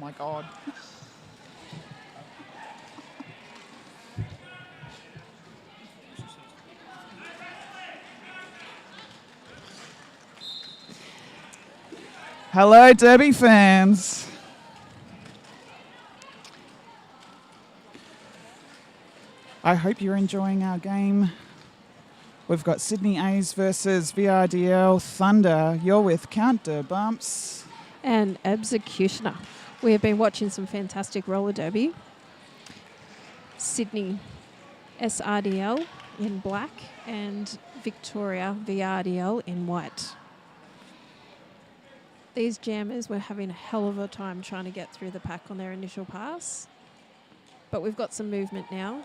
my God. Hello, Derby fans. I hope you're enjoying our game. We've got Sydney A's versus VRDL Thunder. You're with Count de Bumps. And Executioner. We have been watching some fantastic roller derby. Sydney SRDL in black and Victoria VRDL in white. These jammers were having a hell of a time trying to get through the pack on their initial pass. But we've got some movement now.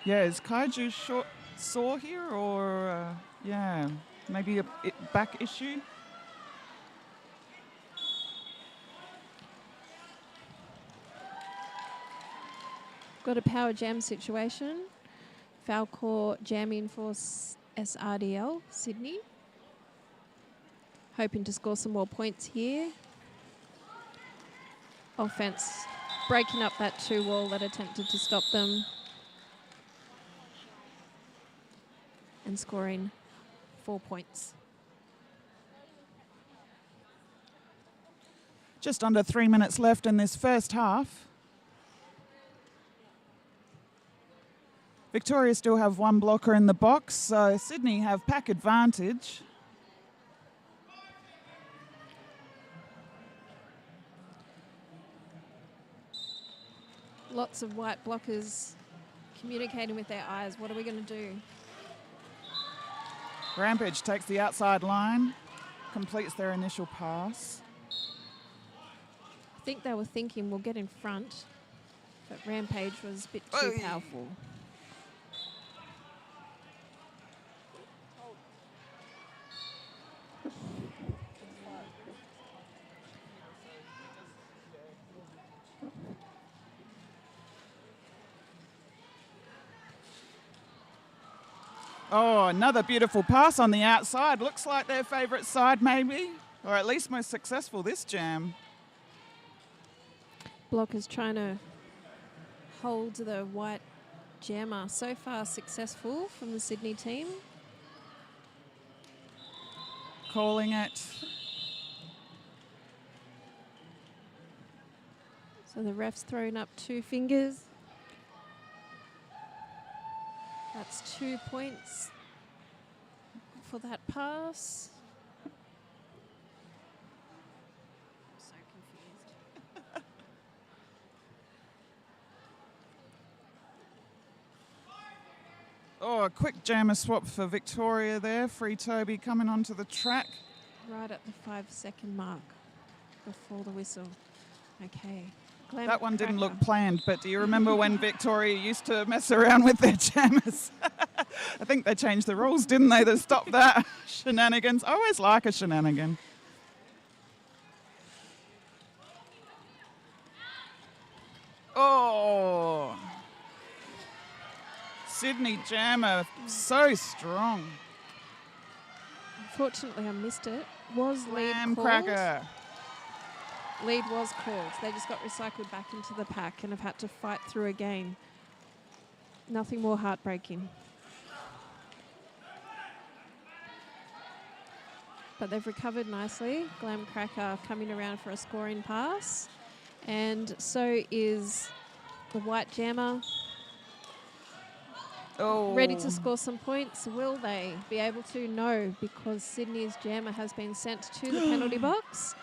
Yeah, is Kaiju sore here or, yeah, maybe a back issue? Got a power jam situation. Falcor jamming for SRDL, Sydney. Hoping to score some more points here. Offense breaking up that 2-wall that attempted to stop them. And scoring 4 points. Just under 3 minutes left in this first half. Victoria still have one blocker in the box, so Sydney have pack advantage. Lots of white blockers communicating with their eyes. What are we going to do? Rampage takes the outside line, completes their initial pass. I think they were thinking we'll get in front, but Rampage was a bit too powerful. Oh, another beautiful pass on the outside. Looks like their favourite side maybe, or at least most successful this jam. Blockers trying to hold the white jammer. So far successful from the Sydney team. Calling it. So the ref's throwing up 2 fingers. That's 2 points for that pass. I'm so confused. Oh, a quick jammer swap for Victoria there. Free Toby coming onto the track. Right at the 5-second mark before the whistle. Okay. That one didn't look planned, but do you remember when Victoria used to mess around with their jammers? I think they changed the rules, didn't they, to stop that shenanigans? I always like a shenanigan. Oh! Sydney jammer, so strong. Unfortunately, I missed it. Was lead Lamb called? cracker. Lead was called. They just got recycled back into the pack and have had to fight through again. Nothing more heartbreaking. But they've recovered nicely. Glam Cracker coming around for a scoring pass. And so is the white jammer. Oh. Ready to score some points. Will they be able to? No, because Sydney's jammer has been sent to the penalty box.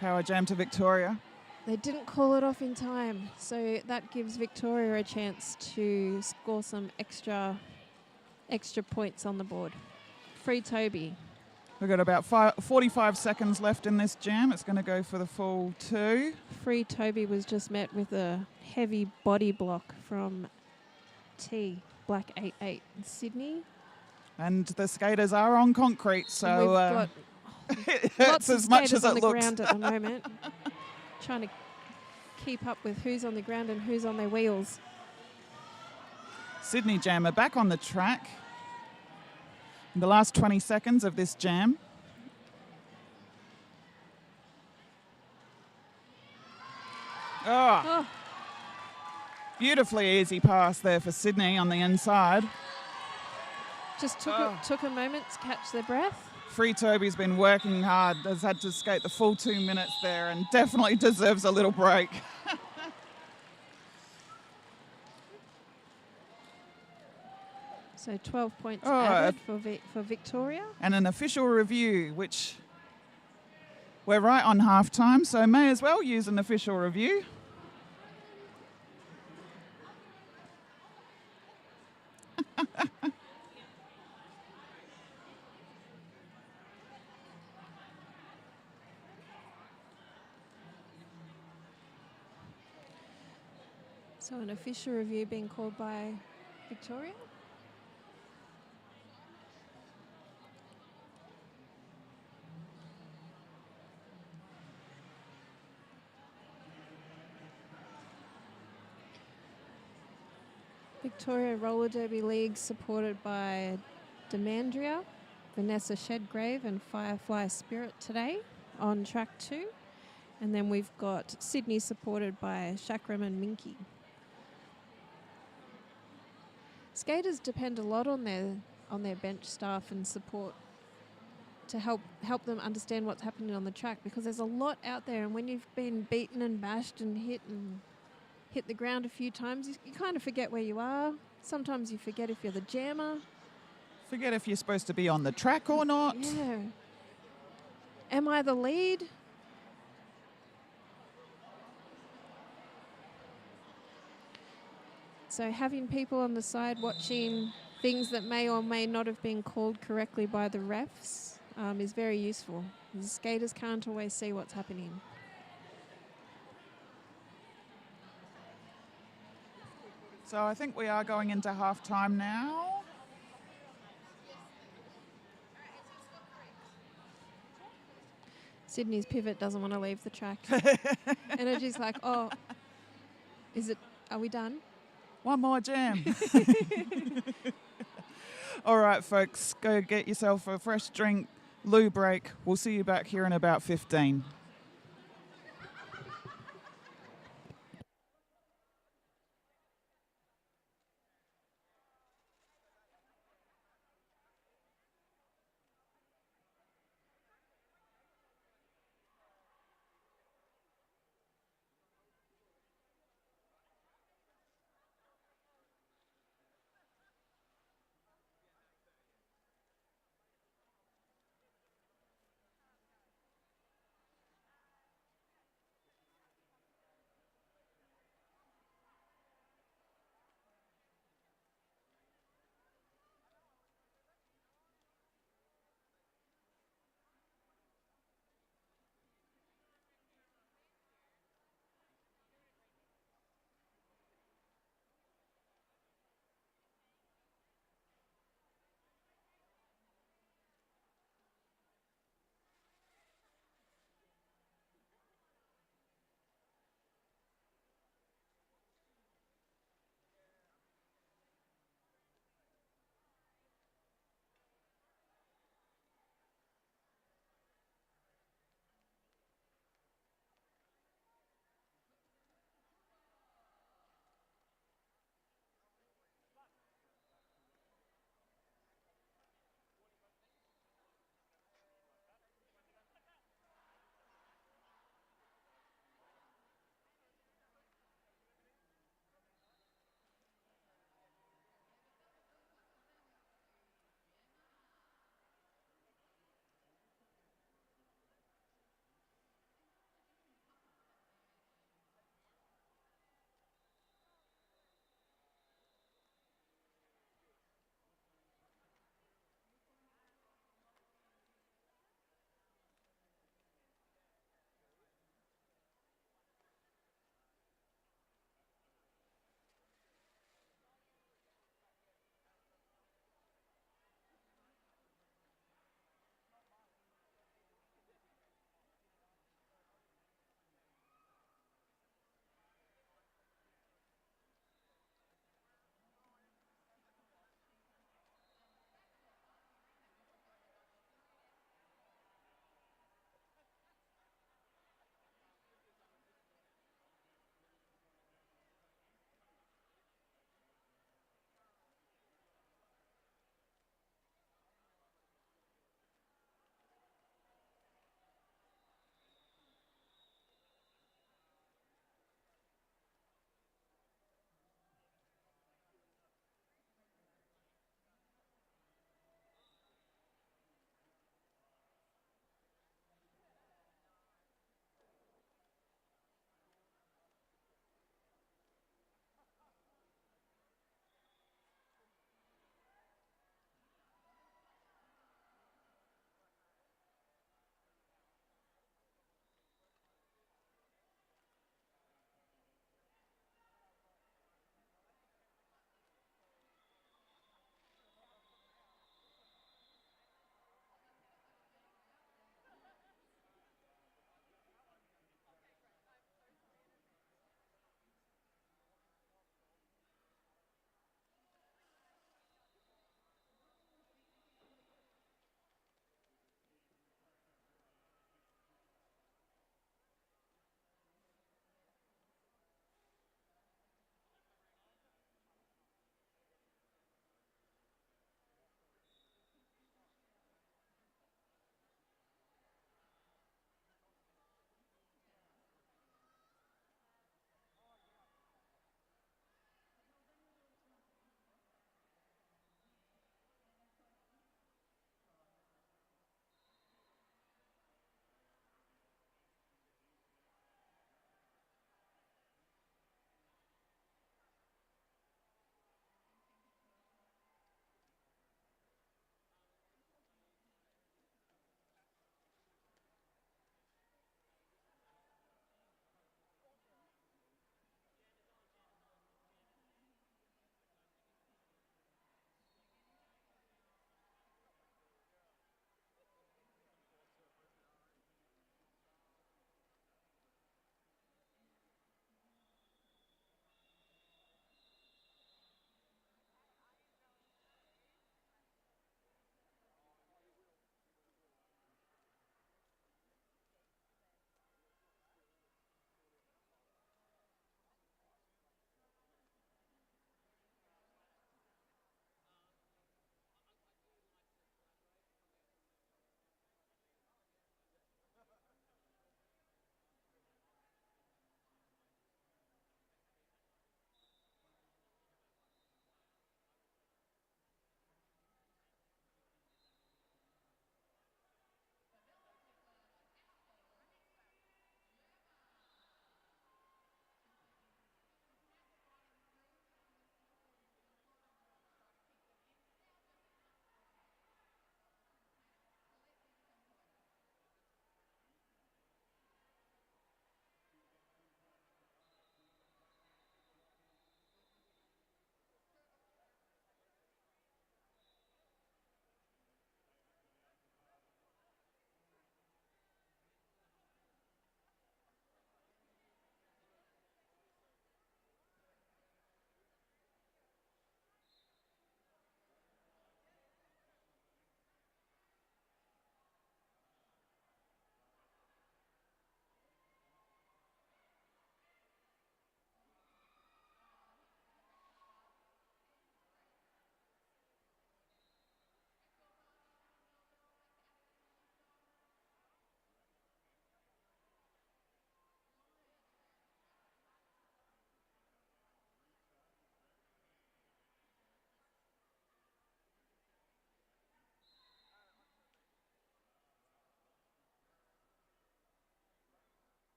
Power jam to Victoria. They didn't call it off in time, so that gives Victoria a chance to score some extra points on the board. Free Toby. We've got about 45 seconds left in this jam. It's going to go for the full 2. Free Toby was just met with a heavy body block from T, Black 88 in Sydney. And the skaters are on concrete, so we've got it lots hurts of as much as skaters on it the looks. ground at the moment, trying to keep up with who's on the ground and who's on their wheels. Sydney jammer back on the track. In the last 20 seconds of this jam. Oh, Oh, beautifully easy pass there for Sydney on the inside. just took a moment to catch their breath. Free Toby's been working hard, has had to skate the full 2 minutes there and definitely deserves a little break. So 12 points Oh, added for Victoria. And an official review, which we're right on half time, so may as well use an official review. So an official review being called by Victoria. Victoria Roller Derby League supported by Demandria, Vanessa Shedgrave and Firefly Spirit today on track 2. And then we've got Sydney supported by Chakram and Minky. Skaters depend a lot on their bench staff and support to help them understand what's happening on the track, because there's a lot out there, and when you've been beaten and bashed and hit the ground a few times, you kind of forget where you are. Sometimes you forget if you're the jammer. Forget if you're supposed to be on the track or not. Yeah. Am I the lead? So having people on the side watching things that may or may not have been called correctly by the refs is very useful. The skaters can't always see what's happening. So I think we are going into half time now. Sydney's pivot doesn't want to leave the track. Energy's like, oh, are we done? One more jam. All right, folks, go get yourself a fresh drink, loo break. We'll see you back here in about 15.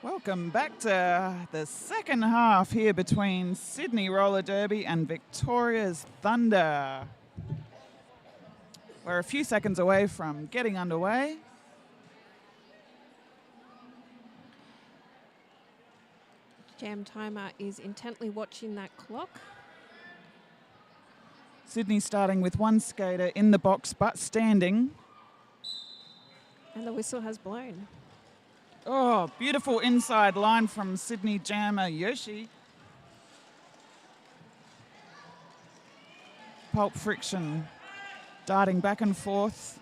Welcome back to the second half here between Sydney Roller Derby and Victoria's Thunder. We're a few seconds away from getting underway. Jam timer is intently watching that clock. Sydney starting with one skater in the box but standing. And the whistle has blown. Oh, beautiful inside line from Sydney jammer Yoshi. Pulp Friction darting back and forth,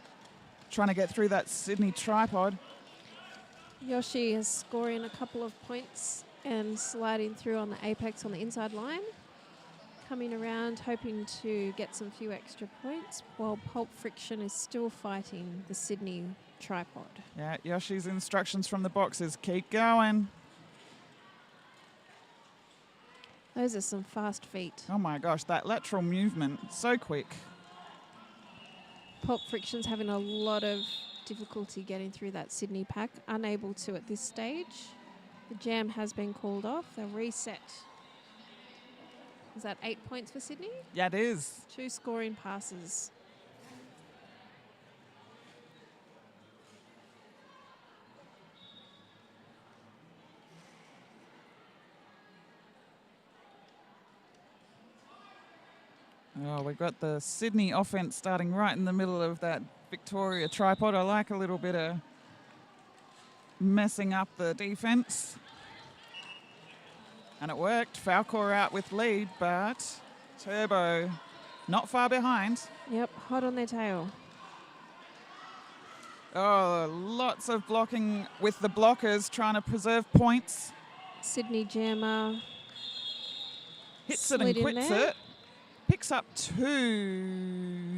trying to get through that Sydney tripod. Yoshi is scoring a couple of points and sliding through on the apex on the inside line. Coming around, hoping to get some few extra points, while Pulp Friction is still fighting the Sydney tripod. Yeah, Yoshi's instructions from the box is keep going. Those are some fast feet. Oh my gosh, that lateral movement, so quick. Pulp Friction's having a lot of difficulty getting through that Sydney pack, unable to at this stage. The jam has been called off. They'll reset. Is that 8 points for Sydney? Yeah, it is. 2 scoring passes. Oh, we've got the Sydney offense starting right in the middle of that Victoria tripod. I like a little bit of messing up the defense. And it worked. Falcor out with lead, but Turbo not far behind. Yep, hot on their tail. Oh, lots of blocking with the blockers, trying to preserve points. Sydney jammer Hits it and slid in quits there. it. Picks up 2.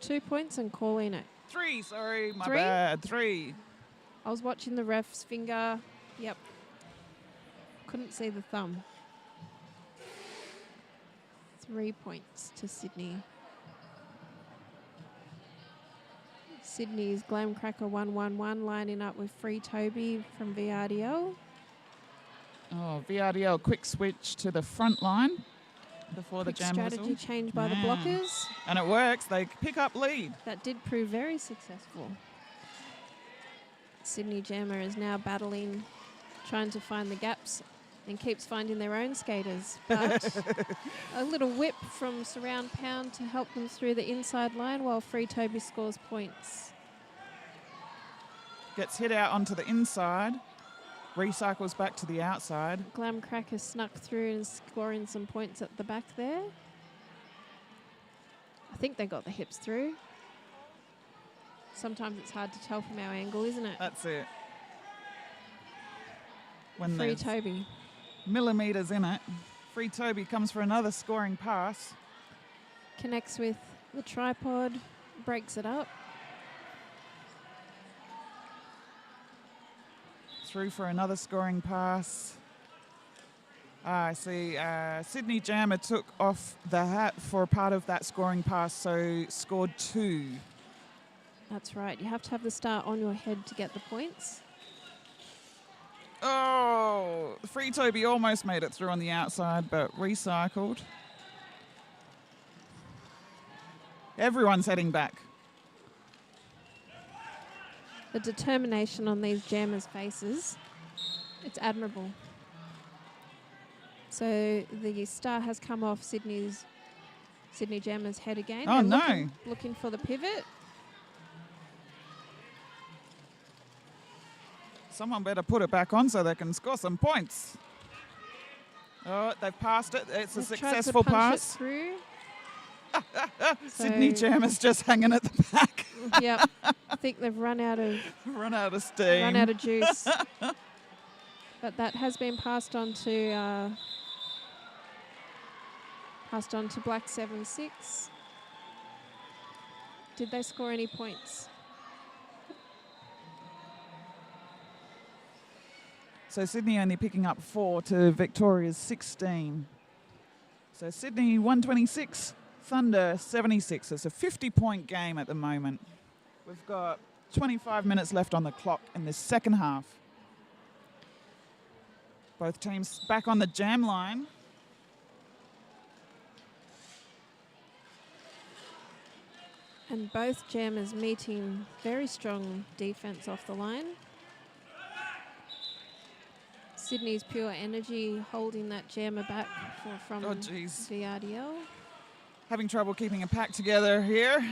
2 points and calling it. 3, sorry, my 3? bad. 3. I was watching the ref's finger. Yep. Couldn't see the thumb. 3 points to Sydney. Sydney's Glam Cracker 111 lining up with Free Toby from VRDL. Oh, VRDL quick switch to the front line before Quick the jam strategy whistle. change by the blockers. And it works. They pick up lead. That did prove very successful. Sydney Jammer is now battling, trying to find the gaps, and keeps finding their own skaters. But a little whip from Surround Pound to help them through the inside line while Free Toby scores points. Gets hit out onto the inside. Recycles back to the outside. Glam Cracker snuck through and scoring some points at the back there. I think they got the hips through. Sometimes it's hard to tell from our angle, isn't it? That's it. When Free there's Toby. millimetres in it. Free Toby comes for another scoring pass. Connects with the tripod, breaks it up. Through for another scoring pass. I see Sydney Jammer took off the hat for a part of that scoring pass, so scored 2. That's right. You have to have the star on your head to get the points. Oh, Free Toby almost made it through on the outside, but recycled. Everyone's heading back. The determination on these jammers' faces, it's admirable. So the star has come off Sydney Jammer's head again. Oh, They're no. looking for the pivot. Someone better put it back on so they can score some points. Oh, they've passed it. It's a They've successful tried to punch pass. it through. Sydney Jammer's just hanging at the back. Yep. I think they've run out of Run out of steam. run out of juice. But that has been passed on to Black 76. Did they score any points? So Sydney only picking up 4 to Victoria's 16. So Sydney 126, Thunder 76. It's a 50-point game at the moment. We've got 25 minutes left on the clock in the second half. Both teams back on the jam line. And both jammers meeting very strong defense off the line. Sydney's Pure Energy holding that jammer back from VRDL. Having trouble keeping a pack together here.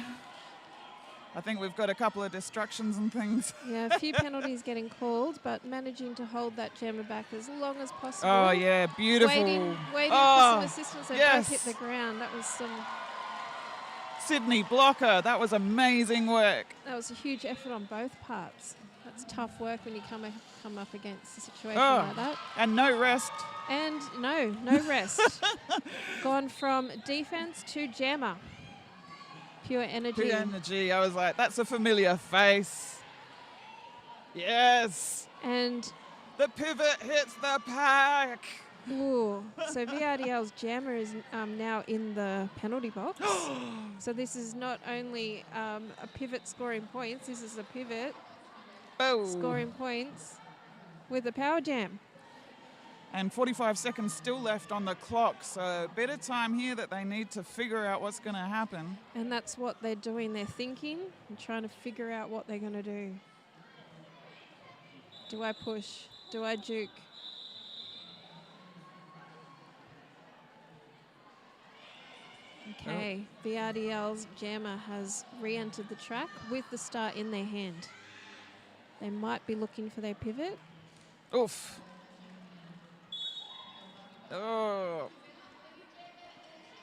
I think we've got a couple of distractions and things. Yeah, a few penalties getting called, but managing to hold that jammer back as long as possible. Oh, yeah, beautiful. Waiting for some assistance. They both hit the ground. That was some... Sydney blocker. That was amazing work. That was a huge effort on both parts. That's tough work when you come up against a situation like that. And no rest. And no rest. Gone from defense to jammer. Pure Energy. Pure Energy. I was like, that's a familiar face. Yes. And the pivot hits the pack. Ooh. So VRDL's jammer is now in the penalty box. So this is not only a pivot scoring points, this is a pivot scoring points with a power jam. And 45 seconds still left on the clock, so a bit of time here that they need to figure out what's going to happen. And that's what they're doing. They're thinking and trying to figure out what they're going to do. Do I push? Do I juke? Okay, VRDL's jammer has re-entered the track with the star in their hand. They might be looking for their pivot. Oof. Oh.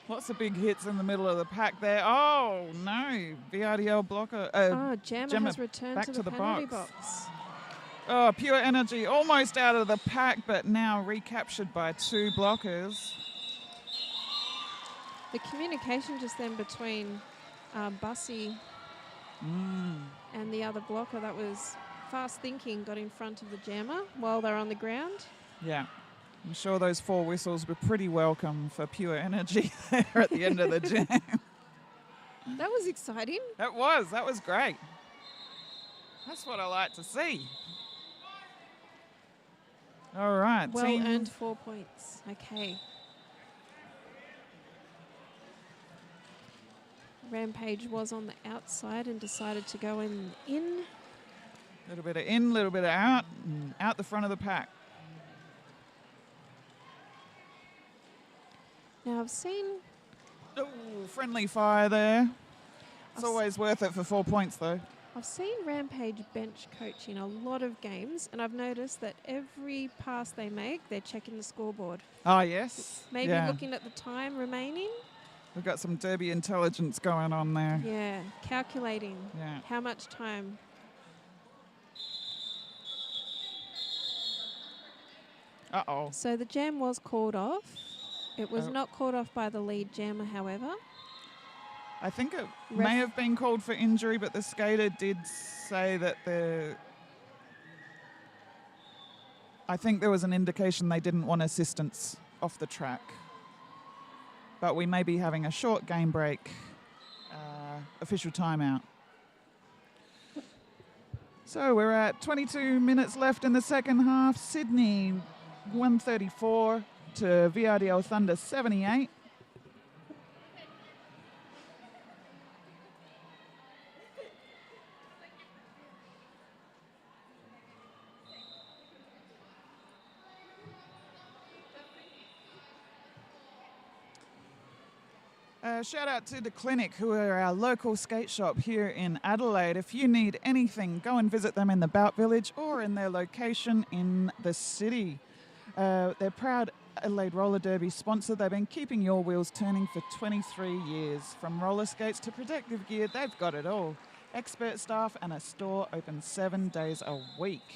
Lots of big hits in the middle of the pack there. Oh, no. VRDL blocker. Jammer has returned back to the penalty box. Oh, Pure Energy almost out of the pack, but now recaptured by two blockers. The communication just then between Bussy and the other blocker, that was fast thinking, got in front of the jammer while they're on the ground. Yeah. I'm sure those 4 whistles were pretty welcome for Pure Energy there at the end of the jam. That was exciting. That was great. That's what I like to see. All right. Well earned 4 points. Okay. Rampage was on the outside and decided to go in. A little bit of in, a little bit of out, and out the front of the pack. Now I've seen... Oh, friendly fire there. It's always worth it for 4 points, though. I've seen Rampage bench coach in a lot of games, and I've noticed that every pass they make, they're checking the scoreboard. Oh, yes. Maybe looking at the time remaining. We've got some derby intelligence going on there. Yeah, calculating how much time. Uh-oh. So the jam was called off. It was not called off by the lead jammer, however. I think it may have been called for injury, but the skater did say that I think there was an indication they didn't want assistance off the track. But we may be having a short game break, official timeout. So we're at 22 minutes left in the second half. Sydney 134 to VRDL Thunder 78. Shout out to The Clinic, who are our local skate shop here in Adelaide. If you need anything, go and visit them in the Bout Village or in their location in the city. They're proud Adelaide Roller Derby sponsor. They've been keeping your wheels turning for 23 years. From roller skates to protective gear, they've got it all. Expert staff and a store open 7 days a week.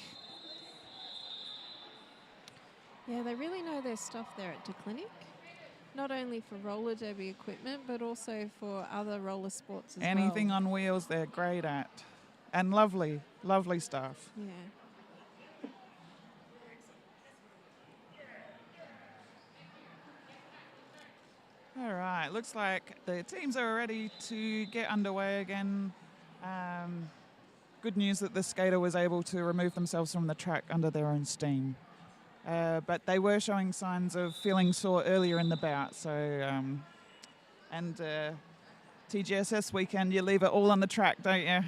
Yeah, they really know their stuff there at The Clinic. Not only for roller derby equipment, but also for other roller sports as well. Anything on wheels, they're great at. And lovely, lovely staff. Yeah. All right, looks like the teams are ready to get underway again. Good news that the skater was able to remove themselves from the track under their own steam. But they were showing signs of feeling sore earlier in the bout. So, TGSS weekend, you leave it all on the track, don't you?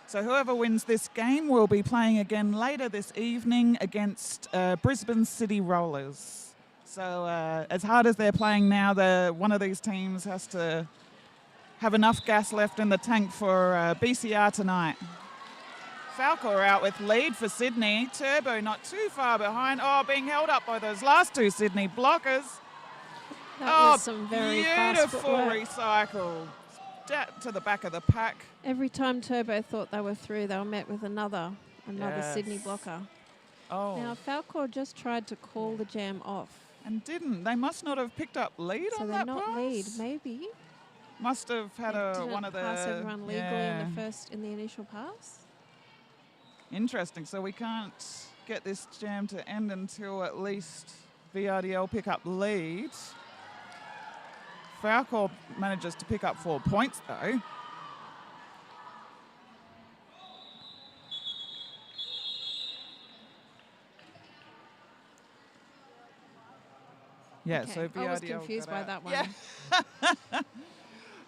So whoever wins this game will be playing again later this evening against Brisbane City Rollers. So as hard as they're playing now, one of these teams has to have enough gas left in the tank for BCR tonight. Falcor out with lead for Sydney. Turbo not too far behind. Oh, being held up by those last two Sydney blockers. That was some very fast beautiful footwork. recycle. To the back of the pack. Every time Turbo thought they were through, they were met with another Yes. Sydney blocker. Oh. Now, Falcor just tried to call the jam off. And didn't. They must not have picked up lead So on they're that not pass. lead, maybe. Must have had one of the... pass everyone legally yeah. in the initial pass. Interesting. So we can't get this jam to end until at least VRDL pick up lead. Falcor manages to pick up 4 points, though. Yeah, Okay, so VRDL I was confused got by out. that one. Yeah.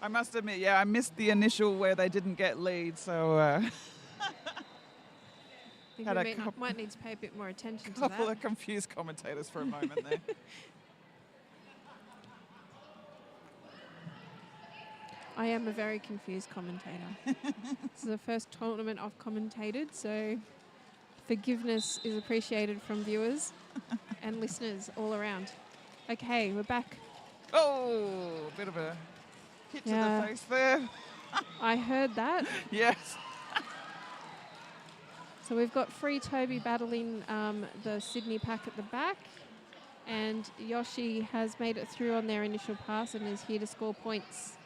I must admit, I missed the initial where they didn't get lead, so I think Had we a couple- might need to pay a bit more attention to couple that. of confused commentators for a moment there. I am a very confused commentator. This is the first tournament I've commentated, so forgiveness is appreciated from viewers and listeners all around. Okay, we're back. Oh, a bit of a hit to Yeah. the face there. I heard that. Yes. So we've got Free Toby battling the Sydney pack at the back, and Yoshi has made it through on their initial pass and is here to score points.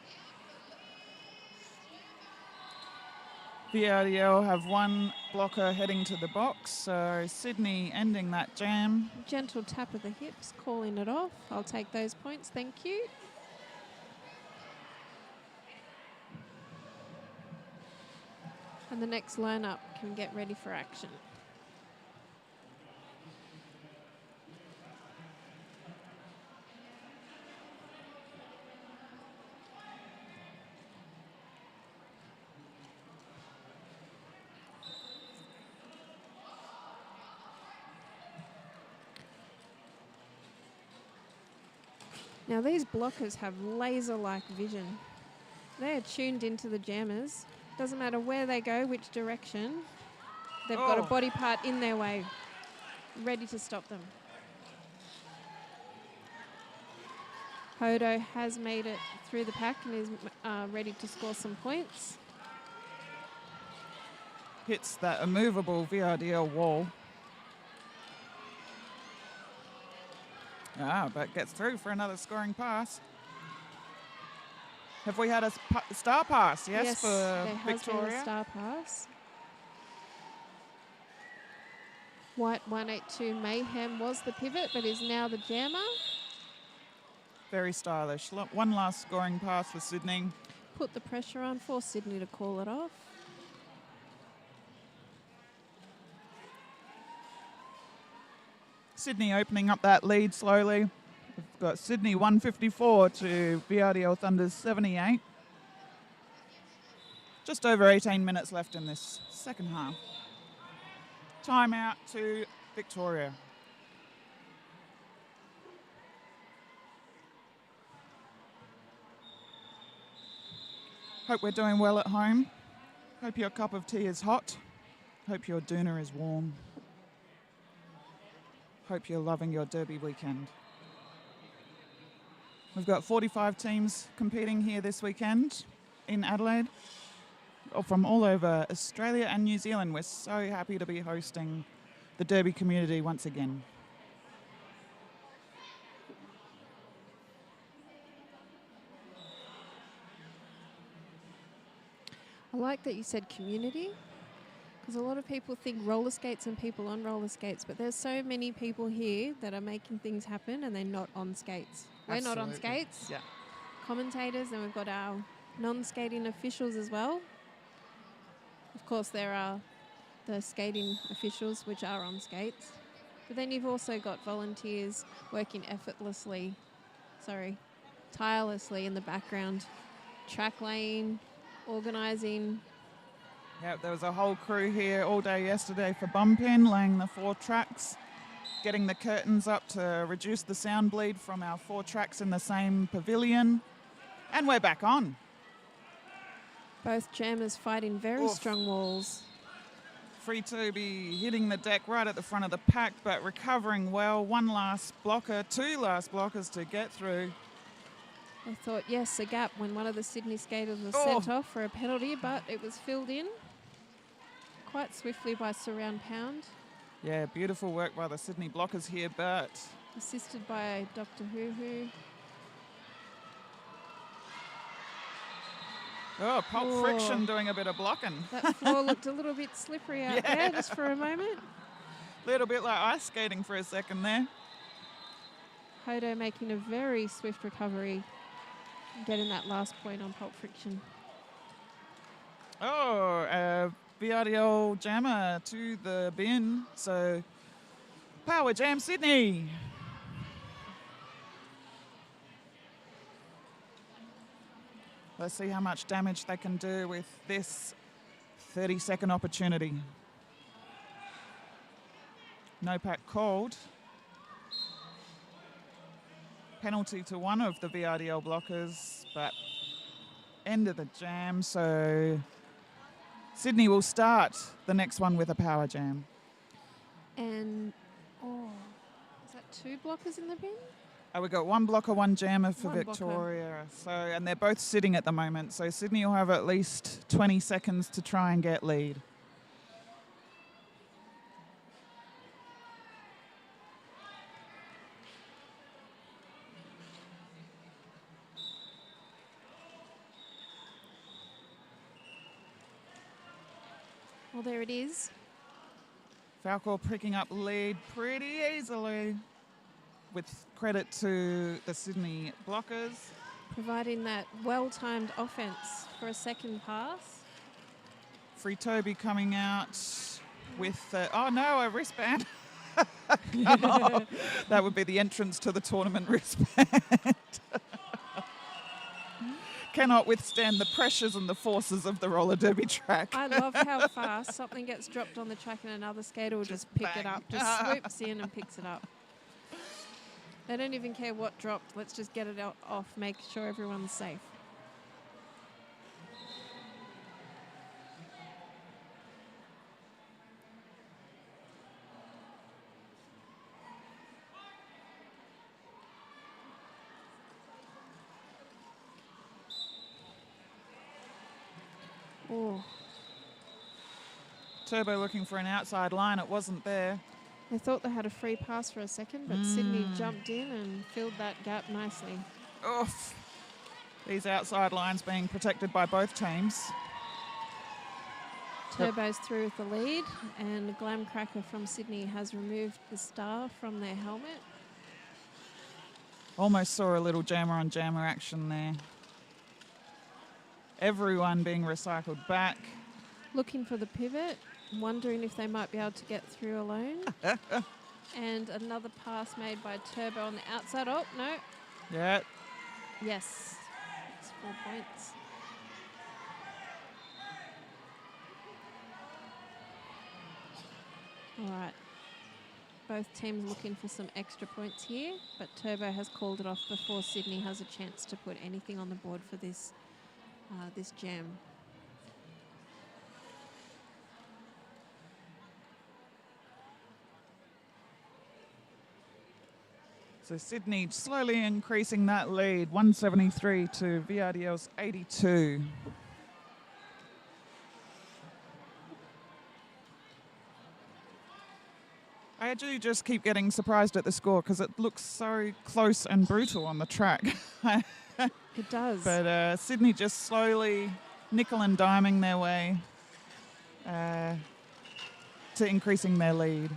VRDL have one blocker heading to the box, so Sydney ending that jam. Gentle tap of the hips, calling it off. I'll take those points, thank you. And the next lineup can get ready for action. Now these blockers have laser-like vision. They are tuned into the jammers. Doesn't matter where they go, which direction. They've got a body part in their way, ready to stop them. Hodo has made it through the pack and is ready to score some points. Hits that immovable VRDL wall. But gets through for another scoring pass. Have we had a star pass? Yes, for there has been Victoria. a star pass. White 182 Mayhem was the pivot, but is now the jammer. Very stylish. One last scoring pass for Sydney. Put the pressure on for Sydney to call it off. Sydney opening up that lead slowly. We've got Sydney 154 to VRDL Thunder's 78. Just over 18 minutes left in this second half. Timeout to Victoria. Hope we're doing well at home. Hope your cup of tea is hot. Hope your doona is warm. Hope you're loving your derby weekend. We've got 45 teams competing here this weekend in Adelaide, from all over Australia and New Zealand. We're so happy to be hosting the derby community once again. I like that you said community, because a lot of people think roller skates and people on roller skates, but there's so many people here that are making things happen and they're not on skates. We're not on Absolutely. skates. Yeah. Commentators, and we've got our non-skating officials as well. Of course, there are the skating officials which are on skates. But then you've also got volunteers working tirelessly in the background, track laying, organising. Yep, there was a whole crew here all day yesterday for bumping, laying the 4 tracks, getting the curtains up to reduce the sound bleed from our 4 tracks in the same pavilion. And we're back on. Both jammers fighting very strong walls. Free Toby hitting the deck right at the front of the pack, but recovering well. 2 last blockers to get through. I thought, yes, a gap when one of the Sydney skaters was sent off for a penalty, but it was filled in quite swiftly by Surround Pound. Yeah, beautiful work by the Sydney blockers here, but assisted by Dr. Hoo-Hoo. Oh, Pulp Friction doing a bit of blocking. That floor looked a little bit slippery out there just for a moment. A little bit like ice skating for a second there. Hodo making a very swift recovery, getting that last point on Pulp Friction. Oh, VRDL jammer to the bin. So, Power Jam Sydney. Let's see how much damage they can do with this 30-second opportunity. No pack called. Penalty to one of the VRDL blockers, but end of the jam. So Sydney will start the next one with a power jam. And, is that 2 blockers in the bin? We've got 1 blocker, 1 jammer for One Victoria. So, and they're both sitting at the moment. So Sydney will have at least 20 seconds to try and get lead. Well, there it is. Falcor picking up lead pretty easily, with credit to the Sydney blockers. Providing that well-timed offense for a second pass. Free Toby coming out with, a wristband. That would be the entrance to the tournament wristband. Cannot withstand the pressures and the forces of the roller derby track. I love how fast something gets dropped on the track and another skater will just pick it up, just swoops in and picks it up. They don't even care what dropped. Let's just get it off, make sure everyone's safe. Oh, Turbo looking for an outside line. It wasn't there. I thought they had a free pass for a second, but Sydney jumped in and filled that gap nicely. Oof. These outside lines being protected by both teams. Turbo's through with the lead, and Glam Cracker from Sydney has removed the star from their helmet. Almost saw a little jammer on jammer action there. Everyone being recycled back. Looking for the pivot, wondering if they might be able to get through alone. And another pass made by Turbo on the outside. Oh, no. Yeah. Yes. It's 4 points. All right. Both teams looking for some extra points here, but Turbo has called it off before Sydney has a chance to put anything on the board for this this jam. So Sydney slowly increasing that lead, 173 to VRDL's 82. I do just keep getting surprised at the score because it looks so close and brutal on the track. It does. But Sydney just slowly nickel and diming their way to increasing their lead.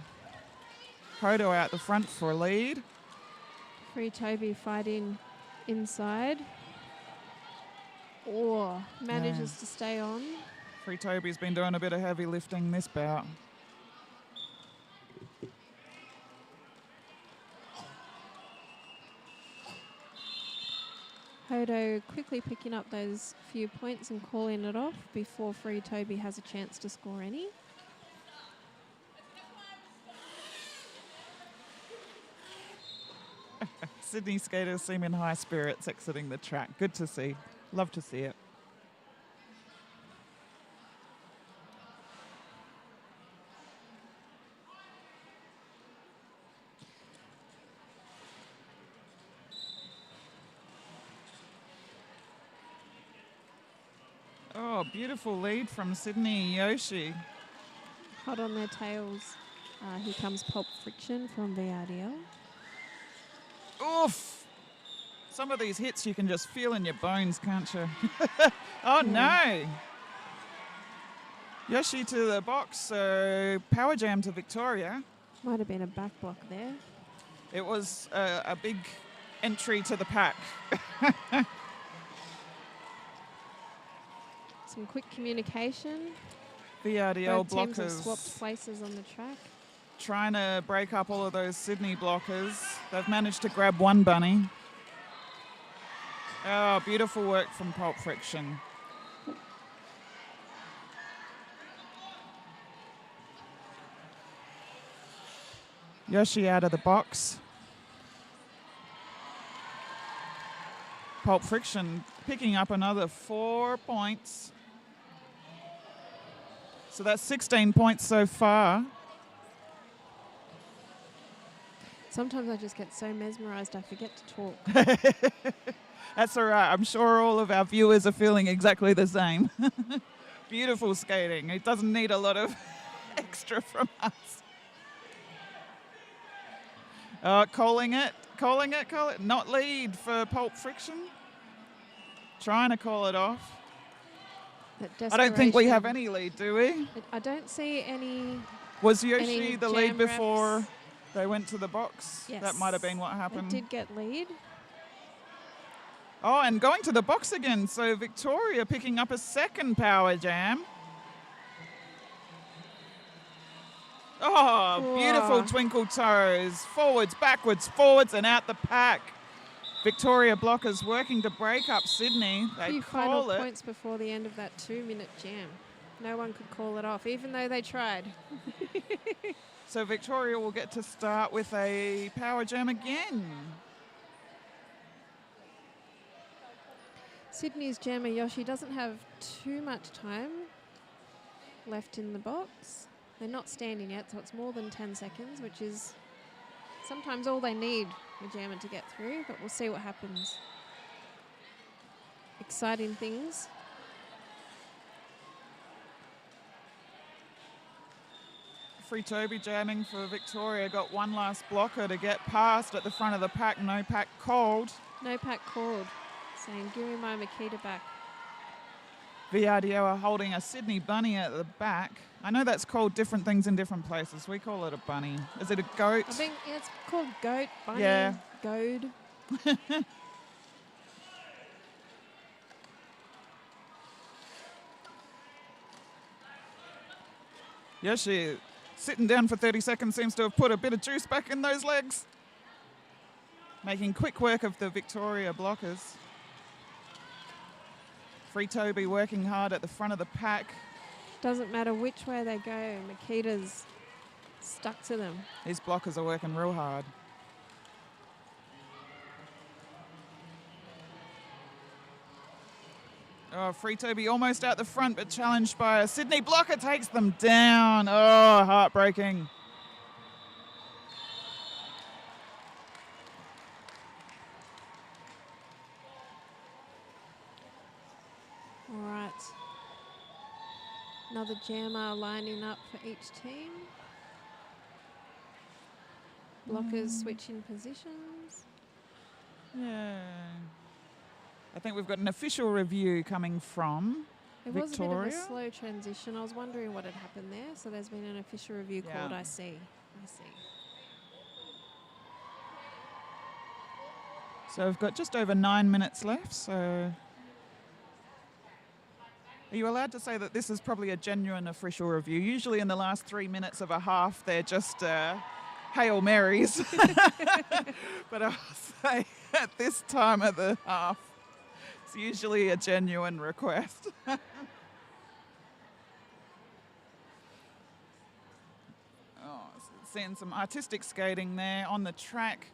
Hodo out the front for a lead. Free Toby fighting inside. Or manages to stay on. Free Toby's been doing a bit of heavy lifting this bout. Hodo quickly picking up those few points and calling it off before Free Toby has a chance to score any. Sydney skaters seem in high spirits exiting the track. Good to see. Love to see it. Oh, beautiful lead from Sydney Yoshi. Hot on their tails. Here comes Pulp Friction from VRDL. Oof! Some of these hits you can just feel in your bones, can't you? Oh, no! Yoshi to the box, so power jam to Victoria. Might have been a back block there. It was a big entry to the pack. Some quick communication. VRDL Both teams have blockers swapped places on the track. trying to break up all of those Sydney blockers. They've managed to grab one bunny. Oh, beautiful work from Pulp Friction. Yoshi out of the box. Pulp Friction picking up another 4 points. So that's 16 points so far. Sometimes I just get so mesmerised I forget to talk. That's all right. I'm sure all of our viewers are feeling exactly the same. Beautiful skating. It doesn't need a lot of extra from us. Calling it. Not lead for Pulp Friction. Trying to call it off. I don't think we have any lead, do we? I don't see any. Was Yoshi the lead jam before reps. they went to the box? Yes. That might have been what happened. It did get lead. Oh, and going to the box again. So Victoria picking up a second power jam. Oh, beautiful twinkle toes. Forwards, backwards, forwards, and out the pack. Victoria blockers working to break up Sydney. They Few call final it. points before the end of that 2-minute jam. No one could call it off, even though they tried. So Victoria will get to start with a power jam again. Sydney's jammer Yoshi doesn't have too much time left in the box. They're not standing yet, so it's more than 10 seconds, which is sometimes all they need a jammer to get through, but we'll see what happens. Exciting things. Free Toby jamming for Victoria. Got one last blocker to get past at the front of the pack. No pack called. No pack called, saying, give me my Makita back. VRDL are holding a Sydney bunny at the back. I know that's called different things in different places. We call it a bunny. Is it a goat? I think it's called goat, bunny, Yeah. goad. Yoshi sitting down for 30 seconds seems to have put a bit of juice back in those legs. Making quick work of the Victoria blockers. Free Toby working hard at the front of the pack. Doesn't matter which way they go, Makita's stuck to them. These blockers are working real hard. Oh, Free Toby almost out the front, but challenged by a Sydney blocker, takes them down. Oh, heartbreaking. All right. Another jammer lining up for each team. Blockers switching positions. Yeah. I think we've got an official review coming from It was a bit of a Victoria. slow transition. I was wondering what had happened there. So there's been an official review Yeah. called. I see. So we've got just over 9 minutes left. So are you allowed to say that this is probably a genuine official review? Usually in the last 3 minutes of a half, they're just Hail Marys. But I'll say at this time of the half, It's usually a genuine request. Seeing some artistic skating there on the track.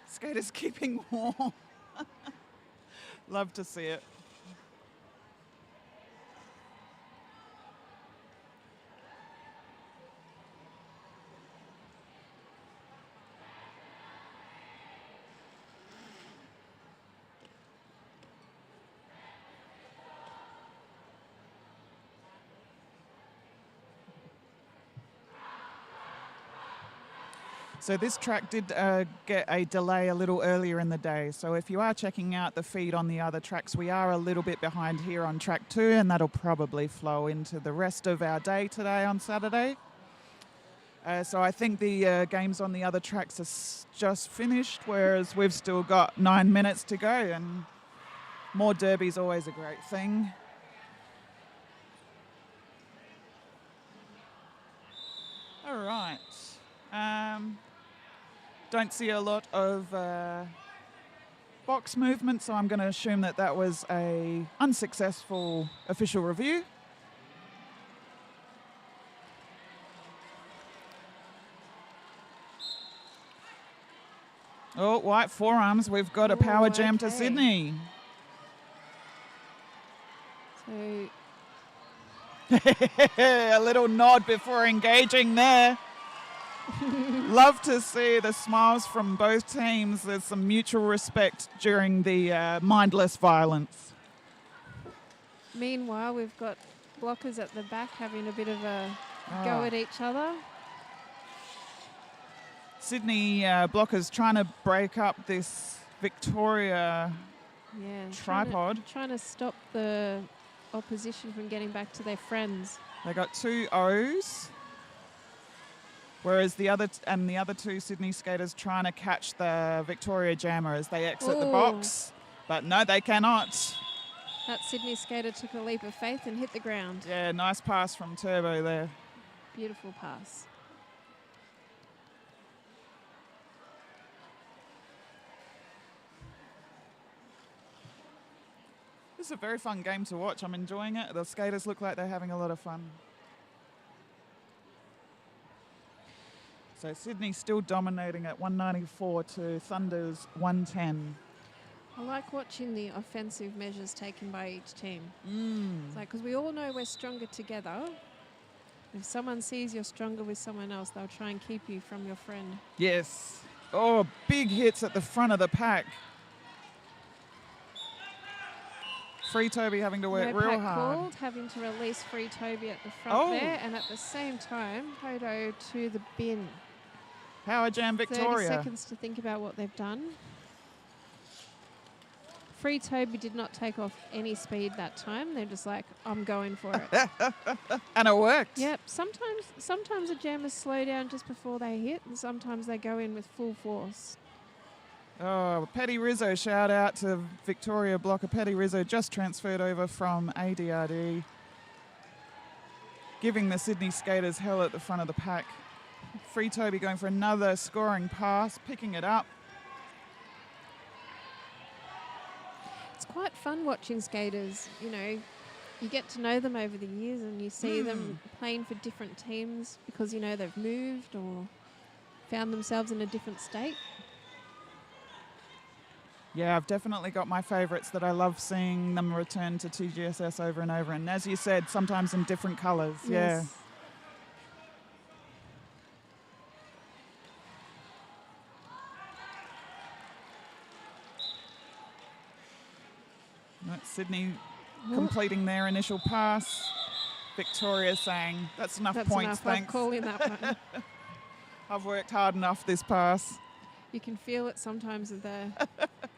Skaters keeping warm. Love to see it. So this track did get a delay a little earlier in the day. So if you are checking out the feed on the other tracks, we are a little bit behind here on track 2, and that'll probably flow into the rest of our day today on Saturday. So I think the games on the other tracks are just finished, whereas we've still got 9 minutes to go, and more derby's always a great thing. All right. Don't see a lot of box movement, so I'm going to assume that that was a unsuccessful official review. Oh, white forearms. We've got a power jam to Sydney. So a little nod before engaging there. Love to see the smiles from both teams. There's some mutual respect during the mindless violence. meanwhile, we've got blockers at the back having a bit of a go at each other. Sydney blockers trying to break up this Victoria tripod. Trying to stop the opposition from getting back to their friends. They got 2 O's. Whereas the other two Sydney skaters trying to catch the Victoria jammer as they exit the box. But no, they cannot. That Sydney skater took a leap of faith and hit the ground. Yeah, nice pass from Turbo there. Beautiful pass. This is a very fun game to watch. I'm enjoying it. The skaters look like they're having a lot of fun. So Sydney still dominating at 194 to Thunder's 110. I like watching the offensive measures taken by each team. It's like, because we all know we're stronger together. If someone sees you're stronger with someone else, they'll try and keep you from your friend. Yes. Oh, big hits at the front of the pack. Free Toby having to work real hard. Called, having to release Free Toby at the front there, and at the same time, Hodo to the bin. Power jam Victoria. 30 seconds to think about what they've done. Free Toby did not take off any speed that time. They're just like, I'm going for it. And it worked. Yep. Sometimes the jammers slow down just before they hit, and sometimes they go in with full force. Oh, Paddy Rizzo, shout out to Victoria blocker. Paddy Rizzo just transferred over from ADRD, giving the Sydney skaters hell at the front of the pack. Free Toby going for another scoring pass, picking it up. It's quite fun watching skaters. You know, you get to know them over the years and you see them playing for different teams because, you know, they've moved or found themselves in a different state. Yeah, I've definitely got my favourites that I love seeing them return to TGSS over and over. And as you said, sometimes in different colours. Yes. Yeah. That's Sydney completing their initial pass. Victoria saying, that's enough points, thanks. I'm calling that one. I've worked hard enough this pass. You can feel it sometimes with the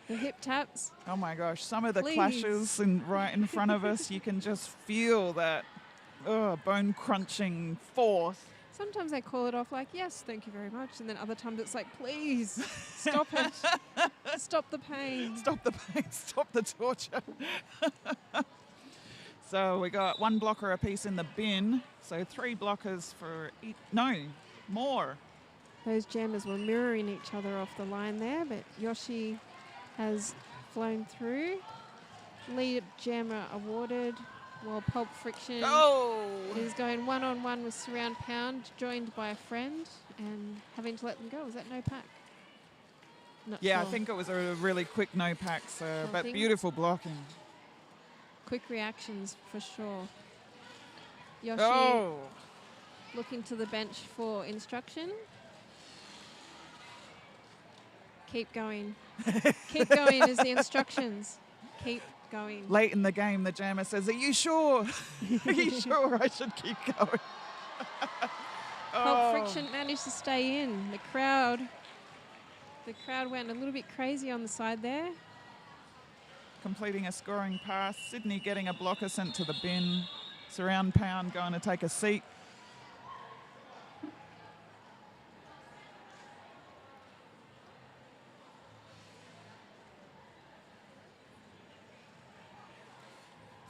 hip taps. Oh my gosh, some of the clashes right in front of us, you can just feel that bone crunching force. Sometimes they call it off like, yes, thank you very much. And then other times it's like, please, stop it. Stop the pain. Stop the pain, stop the torture. So we got 1 blocker apiece in the bin. So 3 blockers for each, no, more. Those jammers were mirroring each other off the line there, but Yoshi has flown through. Lead jammer awarded. While Pulp Friction is going one-on-one with Surround Pound, joined by a friend and having to let them go. Was that no pack? Not Yeah, sure. I think it was a really quick no pack, so, but thing. beautiful blocking. Quick reactions for sure. Yoshi looking to the bench for instruction. Keep going. Keep going is the instructions. Keep going. Late in the game, the jammer says, "Are you sure? Are you sure I should keep going?" Pulp Friction managed to stay in. The crowd went a little bit crazy on the side there. Completing a scoring pass. Sydney getting a blocker sent to the bin. Surround Pound going to take a seat.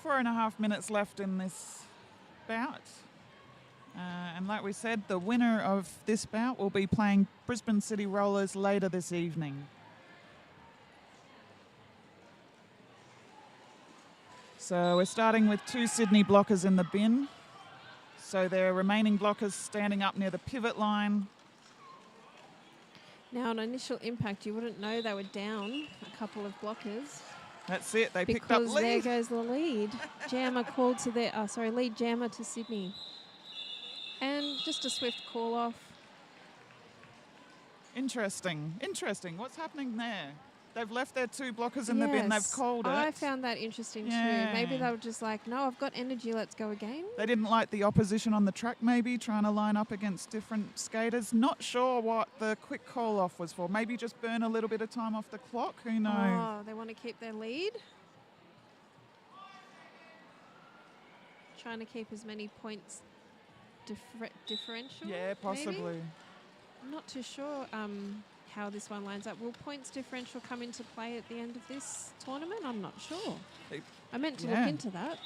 Four and a half minutes left in this bout. And like we said, the winner of this bout will be playing Brisbane City Rollers later this evening. So we're starting with 2 Sydney blockers in the bin. So their remaining blockers standing up near the pivot line. Now, on initial impact, you wouldn't know they were down a couple of blockers. That's it. They picked up lead. Because there goes the lead. Jammer called to their, lead jammer to Sydney. And just a swift call off. Interesting. Interesting. What's happening there? They've left their 2 blockers in the bin. They've called it. I found that interesting too. Maybe they were just like, no, I've got energy. Let's go again. They didn't like the opposition on the track, maybe, trying to line up against different skaters. Not sure what the quick call-off was for. Maybe just burn a little bit of time off the clock. Who knows? Oh, they want to keep their lead. Trying to keep as many points differential. Yeah, possibly. Maybe? I'm not too sure how this one lines up. Will points differential come into play at the end of this tournament? I'm not sure. I meant to look into that.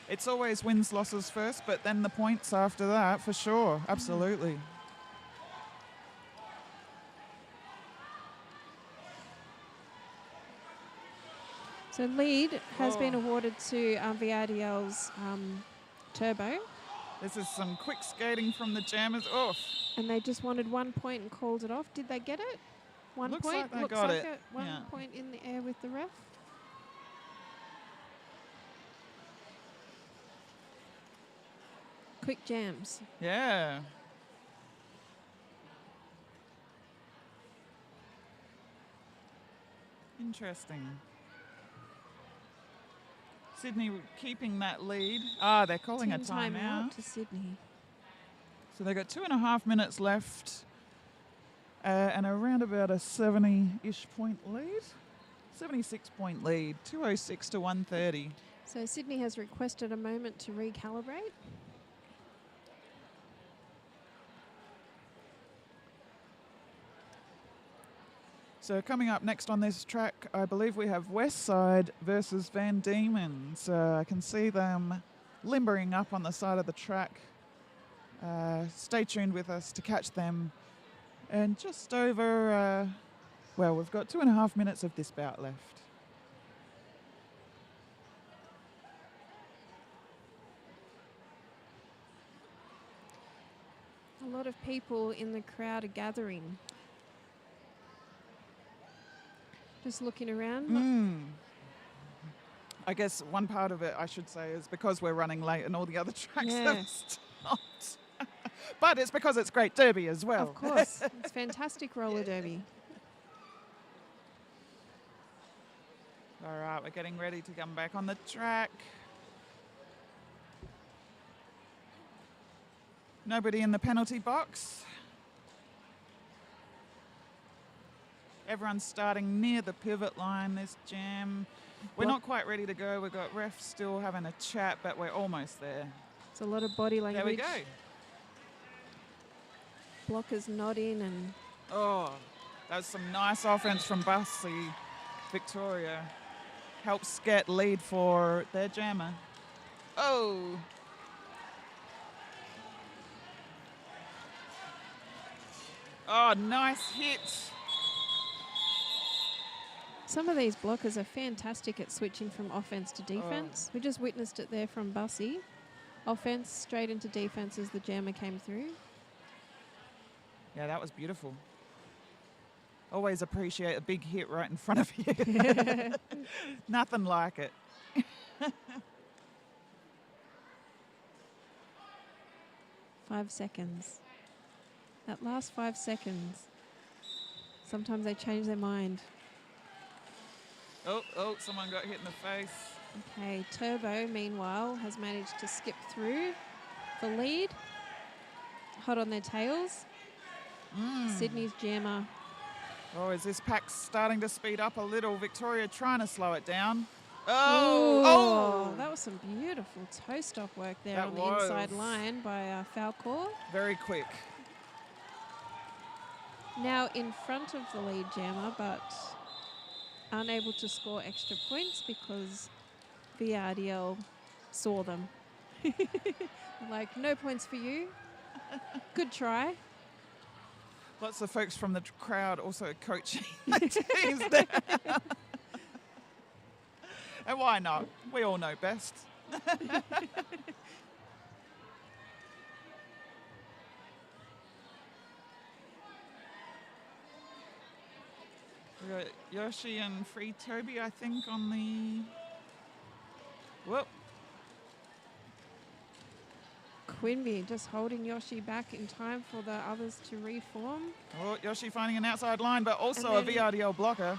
It's always wins, losses first, but then the points after that, for sure. Absolutely. So lead has been awarded to VRDL's Turbo. This is some quick skating from the jammers. Off. And they just wanted 1 point and called it off. Did they get it? Looks point? like they got it. 1 point in the air with the ref. Quick jams. Yeah. Interesting. Sydney keeping that lead. They're calling a timeout to Sydney. So they've got 2.5 minutes left and around about a 70-ish point lead. 76-point lead, 206 to 130. So Sydney has requested a moment to recalibrate. So coming up next on this track, I believe we have Westside versus Van Diemen. So I can see them limbering up on the side of the track. Stay tuned with us to catch them. And just over, we've got 2.5 minutes of this bout left. A lot of people in the crowd are gathering. Just looking around. I guess one part of it, I should say, is because we're running late and all the other tracks have stopped. But it's because it's great derby as well. Of course. It's fantastic roller derby. All right, we're getting ready to come back on the track. Nobody in the penalty box. Everyone's starting near the pivot line, this jam. We're not quite ready to go. We've got refs still having a chat, but we're almost there. It's a lot of body language. There we go. Blockers nodding and... Oh, that was some nice offense from Bussy. Victoria helps get lead for their jammer. Oh. Oh, nice hit. Some of these blockers are fantastic at switching from offense to defense. We just witnessed it there from Bussy. Offense straight into defense as the jammer came through. Yeah, that was beautiful. Always appreciate a big hit right in front of you. Nothing like it. 5 seconds. That last 5 seconds. Sometimes they change their mind. Oh, someone got hit in the face. Okay, Turbo, meanwhile, has managed to skip through the lead. Hot on their tails. Sydney's jammer. Oh, is this pack starting to speed up a little? Victoria trying to slow it down. Oh, that was some beautiful toe stop work there That on the was. inside line by Falcor. Very quick. Now in front of the lead jammer, but unable to score extra points because VRDL saw them. Like, no points for you. Good try. Lots of folks from the crowd also coaching the teams there. And why not? We all know best. We got Yoshi and Free Toby, I think, on the... Whoop. Quimby just holding Yoshi back in time for the others to reform. Oh, Yoshi finding an outside line, but also a And then- VRDL blocker.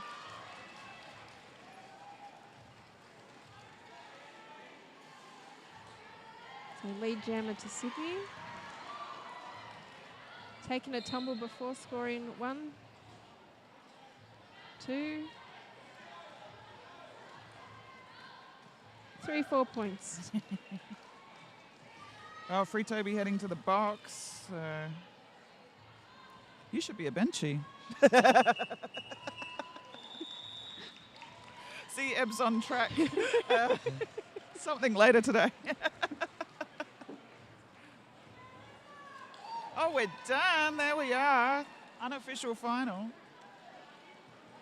So lead jammer to Sydney. Taking a tumble before scoring 1, 2, 3, 4 points. Oh, Free Toby heading to the box. You should be a benchy. See Ebbs on track. Something later today. Oh, we're done. There we are. Unofficial final.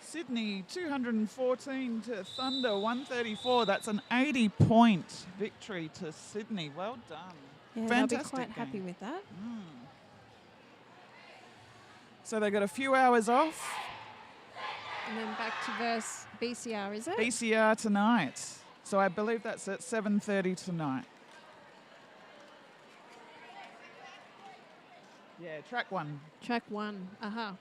Sydney 214 to Thunder 134. That's an 80-point victory to Sydney. Well done. Yeah, Fantastic they'll be quite happy game. with that. So they got a few hours off. And then back to verse BCR, is it? BCR tonight. So I believe that's at 7:30 tonight. Yeah, track 1. Track 1. Aha.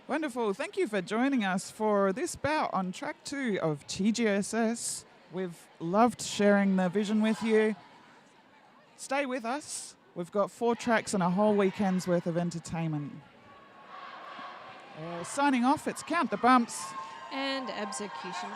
Wonderful. Thank you for joining us for this bout on track 2 of TGSS. We've loved sharing the vision with you. Stay with us. We've got 4 tracks and a whole weekend's worth of entertainment. Signing off, it's Count the Bumps. And Executioner.